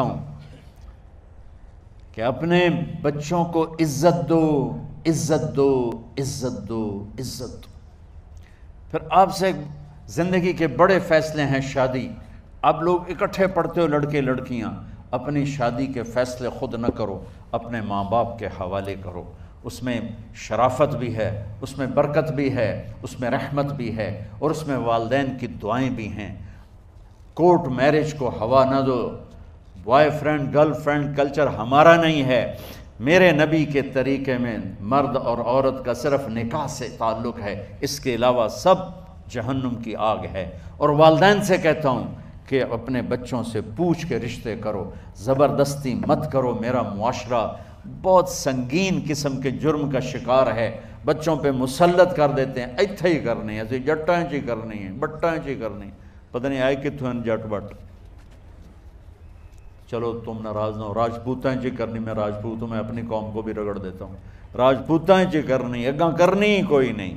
ہوں کہ اپنے بچوں کو عزت دو، عزت دو، عزت دو، عزت دو۔ پھر آپ سے زندگی کے بڑے فیصلے ہیں شادی۔ اب لوگ اکٹھے پڑھتے ہو لڑکے لڑکیاں، اپنی شادی کے فیصلے خود نہ کرو، اپنے ماں باپ کے حوالے کرو۔ اس میں شرافت بھی ہے، اس میں برکت بھی ہے، اس میں رحمت بھی ہے، اور اس میں والدین کی دعائیں بھی ہیں۔ کورٹ میرج کو ہوا نہ دو۔ Boyfriend girlfriend culture ہمارا نہیں ہے۔ میرے نبی کے طریقے میں مرد اور عورت کا صرف نکاح سے تعلق ہے، اس کے علاوہ سب جہنم کی آگ ہے۔ اور والدین سے کہتا ہوں کہ اپنے بچوں سے پوچھ کے رشتے کرو، زبردستی مت کرو۔ میرا معاشرہ بہت سنگین قسم کے جرم کا شکار ہے، بچوں پہ مسلط کر دیتے ہیں، ایتھے ہی کرنی ہے، جٹائیں چی کرنی ہے، بٹائیں چی کرنی ہے، پتہ نہیں آئے کتوں ہیں جٹ بٹ۔ چلو تم ناراض نہ ہو، راجپوتیں جی کرنی، میں راجپوت ہوں، میں اپنی قوم کو بھی رگڑ دیتا ہوں، راجپوتیں جی کرنی، اگاں کرنی ہی کوئی نہیں۔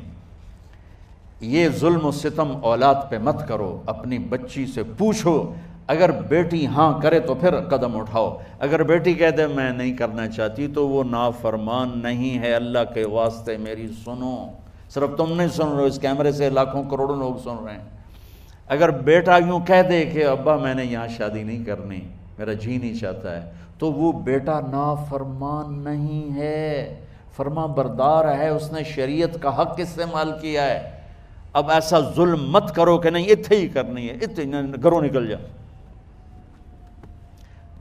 یہ ظلم و ستم اولاد پہ مت کرو، اپنی بچی سے پوچھو، اگر بیٹی ہاں کرے تو پھر قدم اٹھاؤ، اگر بیٹی کہہ دے میں نہیں کرنا چاہتی تو وہ نافرمان نہیں ہے۔ اللہ کے واسطے میری سنو، صرف تم نہیں سن رہے ہو، اس کیمرے سے لاکھوں کروڑوں لوگ سن رہے ہیں۔ اگر بیٹا یوں کہہ دے کہ ابا میں نے یہاں شادی نہیں کرنی، میرا جی نہیں چاہتا ہے، تو وہ بیٹا نافرمان نہیں ہے، فرما بردار ہے، اس نے شریعت کا حق استعمال کیا ہے۔ اب ایسا ظلم مت کرو کہ نہیں اتھے ہی کرنی ہے، اتھے گھروں نکل جا۔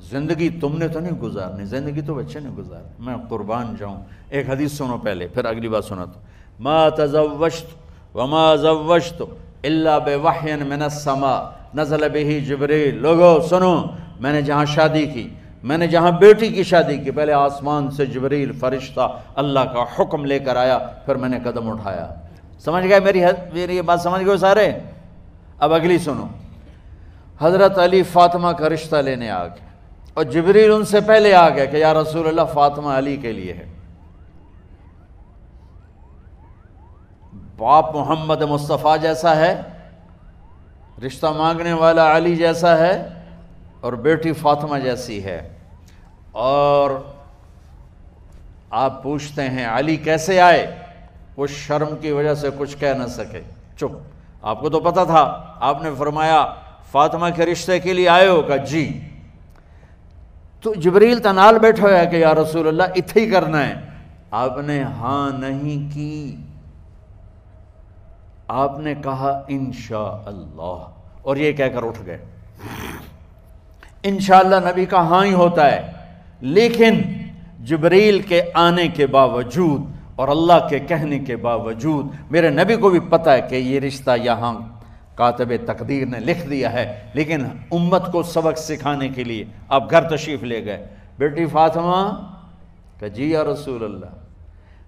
زندگی تم نے تو نہیں گزارنی، زندگی تو بچے نے گزارنی۔ میں قربان جاؤں، ایک حدیث سنو پہلے، پھر اگلی بات سناتا ہوں۔ ما تزوجت وما زوجت الا بوحی من السماء نزل به جبریل۔ لوگو سنو، میں نے جہاں شادی کی، میں نے جہاں بیٹی کی شادی کی، پہلے آسمان سے جبریل فرشتہ اللہ کا حکم لے کر آیا، پھر میں نے قدم اٹھایا۔ سمجھ گئے میری یہ بات سمجھ گئے سارے؟ اب اگلی سنو۔ حضرت علی فاطمہ کا رشتہ لینے آ گئے، اور جبریل ان سے پہلے آ گیا کہ یا رسول اللہ فاطمہ علی کے لیے ہے۔ باپ محمد مصطفیٰ جیسا ہے، رشتہ مانگنے والا علی جیسا ہے، اور بیٹی فاطمہ جیسی ہے۔ اور آپ پوچھتے ہیں علی کیسے آئے؟ وہ شرم کی وجہ سے کچھ کہہ نہ سکے، چپ۔ آپ کو تو پتہ تھا، آپ نے فرمایا فاطمہ کے رشتے کے لیے آئے ہو؟ کہا جی۔ تو جبریل تنال بیٹھا ہوا ہے کہ یا رسول اللہ اتھے ہی کرنا ہے۔ آپ نے ہاں نہیں کی، آپ نے کہا انشاءاللہ، اور یہ کہہ کر اٹھ گئے۔ انشاءاللہ نبی کا ہاں ہی ہوتا ہے، لیکن جبریل کے آنے کے باوجود اور اللہ کے کہنے کے باوجود میرے نبی کو بھی پتہ ہے کہ یہ رشتہ یہاں کاتب تقدیر نے لکھ دیا ہے، لیکن امت کو سبق سکھانے کے لیے آپ گھر تشریف لے گئے۔ بیٹی فاطمہ کہ جی یا رسول اللہ،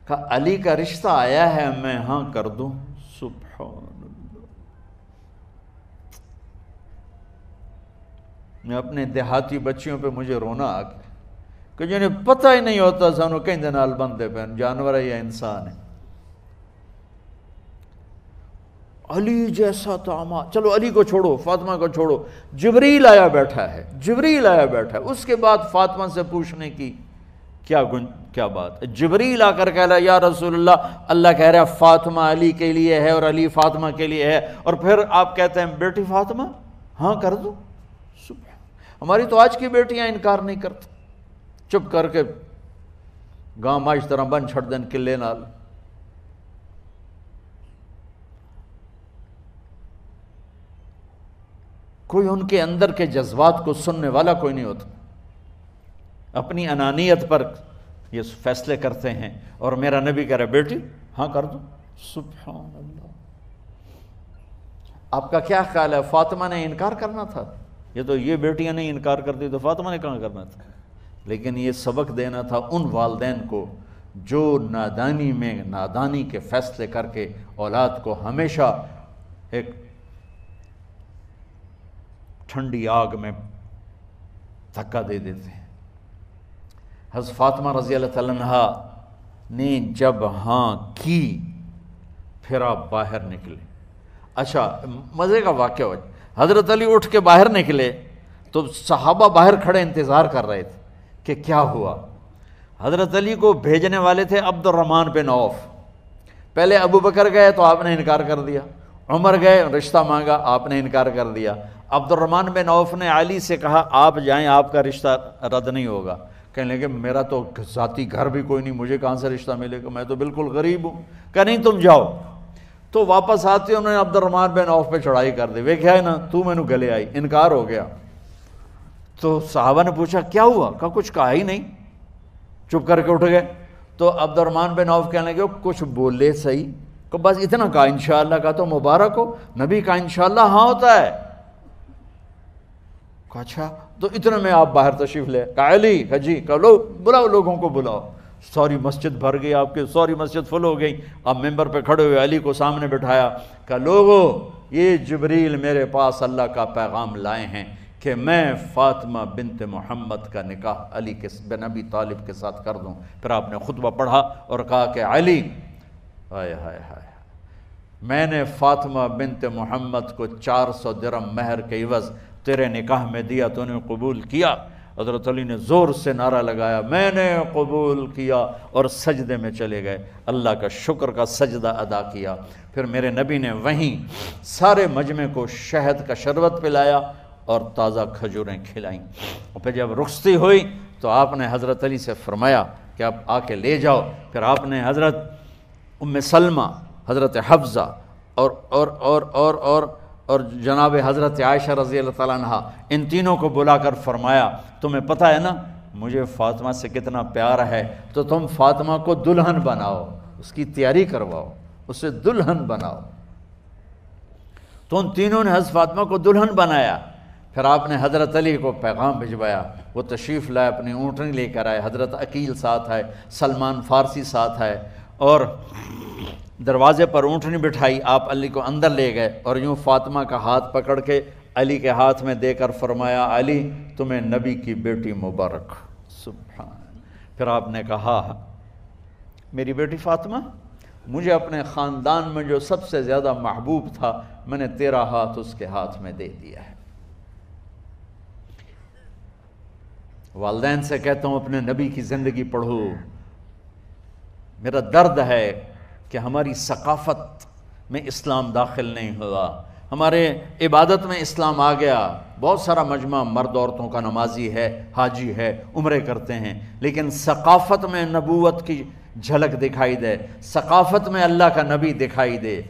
کہا علی کا رشتہ آیا ہے، میں ہاں کر دوں؟ سبحان اللہ۔ میں اپنے دیہاتی بچیوں پہ مجھے رونا آ گیا کہ جنہیں پتہ ہی نہیں ہوتا سانو کہیں دے نال بندے پہ جانور ہے یا انسان ہے۔ علی جیسا داماد، چلو علی کو چھوڑو، فاطمہ کو چھوڑو، جبریل آیا بیٹھا ہے، جبریل آیا بیٹھا ہے۔ اس کے بعد فاطمہ سے پوچھنے کی کیا بات ہے؟ جبریل آ کر کہہ رہا یا رسول اللہ، اللہ کہہ رہا ہے فاطمہ علی کے لیے ہے اور علی فاطمہ کے لیے ہے، اور پھر آپ کہتے ہیں بیٹی فاطمہ ہاں کر دو۔ ہماری تو آج کی بیٹیاں انکار نہیں کرتی، چپ کر کے گاں ماں اس طرح بن چھڑ دین کلے نال۔ کوئی ان کے اندر کے جذبات کو سننے والا کوئی نہیں ہوتا، اپنی انانیت پر یہ فیصلے کرتے ہیں، اور میرا نبی کہہ رہا بیٹی ہاں کر دو۔ سبحان اللہ۔ آپ کا کیا خیال ہے، فاطمہ نے انکار کرنا تھا؟ یہ تو یہ بیٹیاں نہیں انکار کرتی تو فاطمہ نے کہاں کرنا تھا؟ لیکن یہ سبق دینا تھا ان والدین کو جو نادانی میں نادانی کے فیصلے کر کے اولاد کو ہمیشہ ایک ٹھنڈی آگ میں دھکا دے دیتے ہیں۔ حضرت فاطمہ رضی اللہ تعالیٰ عنہا نے جب ہاں کی، پھر آپ باہر نکلے۔ اچھا مزے کا واقعہ ہو، حضرت علی اٹھ کے باہر نکلے تو صحابہ باہر کھڑے انتظار کر رہے تھے کہ کیا ہوا۔ حضرت علی کو بھیجنے والے تھے عبد الرحمن بن عوف، پہلے ابو بکر گئے تو آپ نے انکار کر دیا، عمر گئے رشتہ مانگا، آپ نے انکار کر دیا، عبد الرحمن بن عوف نے علی سے کہا آپ جائیں، آپ کا رشتہ رد نہیں ہوگا۔ کہنے لگے میرا تو ذاتی گھر بھی کوئی نہیں، مجھے کہاں سے رشتہ ملے گا، میں تو بالکل غریب ہوں۔ کہا نہیں تم جاؤ۔ تو واپس آتے انہوں نے عبد الرحمن بن عوف پہ چڑھائی کر دی، وہ کیا ہے نا تو میں نو گلے آئی، انکار ہو گیا۔ تو صحابہ نے پوچھا کیا ہوا؟ کہا کچھ کہا ہی نہیں، چپ کر کے اٹھ گئے۔ تو عبد الرحمن بن عوف کہنے لگے کچھ بولے صحیح، کہ بس اتنا کہا انشاءاللہ، کہا تو مبارک ہو، نبی کا انشاءاللہ ہاں ہوتا ہے۔ کہا اچھا تو اتنے میں آپ باہر تشریف لے۔ کہا علی، کہا جی، کہا لو بلاؤ، لوگوں کو بلاؤ۔ ساری مسجد بھر گئی، آپ کی ساری مسجد فل ہو گئی۔ آپ ممبر پہ کھڑے ہوئے علی کو سامنے بٹھایا، کہا لوگو یہ جبریل میرے پاس اللہ کا پیغام لائے ہیں کہ میں فاطمہ بنت محمد کا نکاح علی بن ابی طالب کے ساتھ کر دوں۔ پھر آپ نے خطبہ پڑھا اور کہا کہ علی، ہائے ہائے ہائے، میں نے فاطمہ بنت محمد کو 400 درہم مہر کے عوض تیرے نکاح میں دیا، تو نے قبول کیا؟ حضرت علی نے زور سے نعرہ لگایا میں نے قبول کیا، اور سجدے میں چلے گئے، اللہ کا شکر کا سجدہ ادا کیا۔ پھر میرے نبی نے وہیں سارے مجمع کو شہد کا شربت پلایا اور تازہ کھجوریں کھلائیں۔ اور پھر جب رخصتی ہوئی تو آپ نے حضرت علی سے فرمایا کہ آپ آ کے لے جاؤ۔ پھر آپ نے حضرت ام سلمہ، حضرت حفصہ اور جناب حضرت عائشہ رضی اللہ تعالیٰ عنہ، ان تینوں کو بلا کر فرمایا تمہیں پتہ ہے نا مجھے فاطمہ سے کتنا پیار ہے، تو تم فاطمہ کو دلہن بناؤ، اس کی تیاری کرواؤ، اسے دلہن بناؤ۔ تو ان تینوں نے حضرت فاطمہ کو دلہن بنایا۔ پھر آپ نے حضرت علی کو پیغام بھجوایا، وہ تشریف لائے، اپنی اونٹنی لے کر آئے، حضرت عقیل ساتھ ہے، سلمان فارسی ساتھ ہے، اور دروازے پر اونٹنی بٹھائی، آپ علی کو اندر لے گئے اور یوں فاطمہ کا ہاتھ پکڑ کے علی کے ہاتھ میں دے کر فرمایا علی تمہیں نبی کی بیٹی مبارک۔ سبحان۔ پھر آپ نے کہا میری بیٹی فاطمہ، مجھے اپنے خاندان میں جو سب سے زیادہ محبوب تھا میں نے تیرا ہاتھ اس کے ہاتھ میں دے دیا ہے۔ والدین سے کہتا ہوں اپنے نبی کی زندگی پڑھو، میرا درد ہے کہ ہماری ثقافت میں اسلام داخل نہیں ہوا، ہمارے عبادت میں اسلام آ گیا، بہت سارا مجمع مرد عورتوں کا نمازی ہے، حاجی ہے، عمرے کرتے ہیں، لیکن ثقافت میں نبوت کی جھلک دکھائی دے، ثقافت میں اللہ کا نبی دکھائی دے،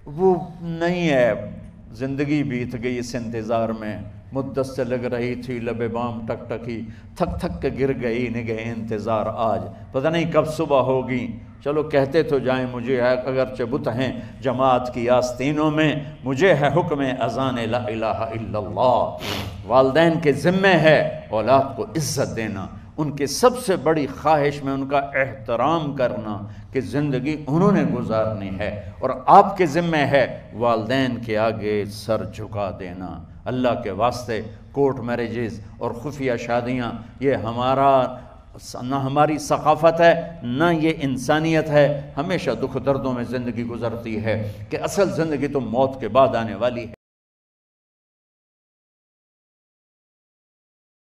وہ نہیں ہے۔ زندگی بیت گئی اس انتظار میں، مدت سے لگ رہی تھی لب بام ٹک ٹکی، تھک تھک کے گر گئی نگہ انتظار آج، پتہ نہیں کب صبح ہوگی۔ چلو کہتے تو جائیں مجھے ہے اگرچہ بت ہیں جماعت کی آستینوں میں، مجھے ہے حکم اذان لا الہ الا اللہ۔ والدین کے ذمہ ہے اولاد کو عزت دینا، ان کے سب سے بڑی خواہش میں ان کا احترام کرنا کہ زندگی انہوں نے گزارنی ہے، اور آپ کے ذمہ ہے والدین کے آگے سر جھکا دینا۔ اللہ کے واسطے کورٹ میرجز اور خفیہ شادیاں یہ نہ ہماری ثقافت ہے نہ یہ انسانیت ہے، ہمیشہ دکھ دردوں میں زندگی گزرتی ہے کہ اصل زندگی تو موت کے بعد آنے والی ہے۔